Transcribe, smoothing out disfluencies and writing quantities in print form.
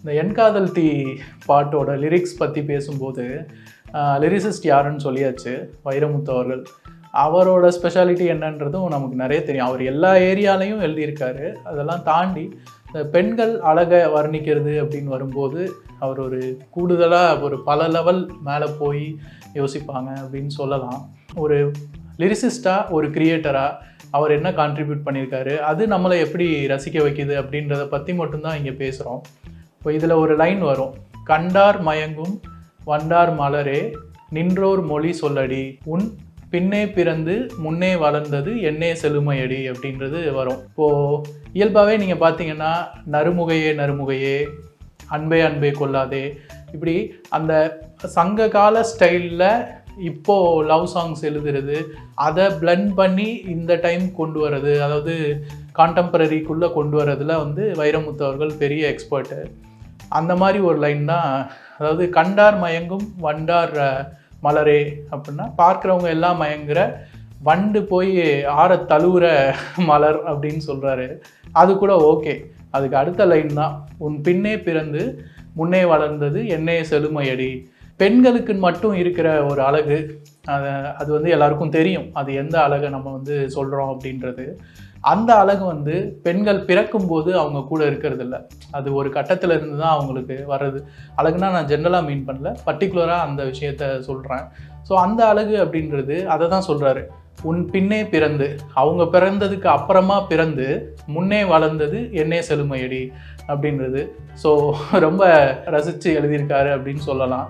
இந்த என் காதல் தீ பாட்டோட லிரிக்ஸ் பற்றி பேசும்போது லிரிசிஸ்ட் யாருன்னு சொல்லியாச்சு, வைரமுத்து அவர்கள். அவரோட ஸ்பெஷாலிட்டி என்னன்றதும் நமக்கு நிறைய தெரியும். அவர் எல்லா ஏரியாலையும் எழுதியிருக்காரு. அதெல்லாம் தாண்டி இந்த பெண்கள் அழகை வர்ணிக்கிறது அப்படின்னு வரும்போது அவர் ஒரு கூடுதலாக ஒரு பல லெவல் மேலே போய் யோசிப்பாங்க அப்படின்னு சொல்லலாம். ஒரு லிரிசிஸ்டாக, ஒரு கிரியேட்டராக அவர் என்ன கான்ட்ரிபியூட் பண்ணியிருக்காரு, அது நம்மளை எப்படி ரசிக்க வைக்குது அப்படின்றத பற்றி மட்டும்தான் இங்கே பேசுகிறோம். இப்போ இதில் ஒரு லைன் வரும், கண்டார் மயங்கும் வண்டார் மலரே நின்றோர் மொழி சொல்லடி உன் பின்னே பிறந்து முன்னே வளர்ந்தது என்னே செழுமையடி அப்படின்றது வரும். இப்போது இயல்பாகவே நீங்கள் பார்த்தீங்கன்னா நறுமுகையே நறுமுகையே, அன்பே அன்பே கொள்ளாதே, இப்படி அந்த சங்க கால ஸ்டைலில் இப்போது லவ் சாங்ஸ் எழுதுறது, அதை பிளண்ட் பண்ணி இந்த டைம் கொண்டு வர்றது, அதாவது கான்டெம்பரரிக்குள்ளே கொண்டு வரதுல வைரமுத்து அவர்கள் பெரிய எக்ஸ்பர்ட்டு. அந்த மாதிரி ஒரு லைன் தான், அதாவது கண்டார் மயங்கும் வண்டார் மலரே அப்படின்னா பார்க்குறவங்க எல்லாம் மயங்குற, வண்டு போய் ஆற தழுவுற மலர் அப்படின்னு சொல்கிறாரு. அது கூட ஓகே. அதுக்கு அடுத்த லைன் தான், உன் பின்னே பிறந்து முன்னே வளர்ந்தது என்னே செழுமையடி. பெண்களுக்கு மட்டும் இருக்கிற ஒரு அழகு, அது எல்லாருக்கும் தெரியும், அது எந்த அழகை நம்ம சொல்கிறோம் அப்படின்றது. அந்த அழகு பெண்கள் பிறக்கும்போது அவங்க கூட இருக்கிறது இல்லை, அது ஒரு கட்டத்தில் இருந்து தான் அவங்களுக்கு வர்றது. அழகுனா நான் ஜென்ரலாக மீன் பண்ணல, பர்டிகுலராக அந்த விஷயத்த சொல்கிறேன். ஸோ அந்த அழகு அப்படின்றது அதை தான் சொல்கிறாரு, உன் பின்னே பிறந்து, அவங்க பிறந்ததுக்கு அப்புறமா பிறந்து முன்னே வளர்ந்தது என்னே செழுமையடி அப்படின்றது. ஸோ ரொம்ப ரசித்து எழுதியிருக்காரு அப்படின்னு சொல்லலாம்.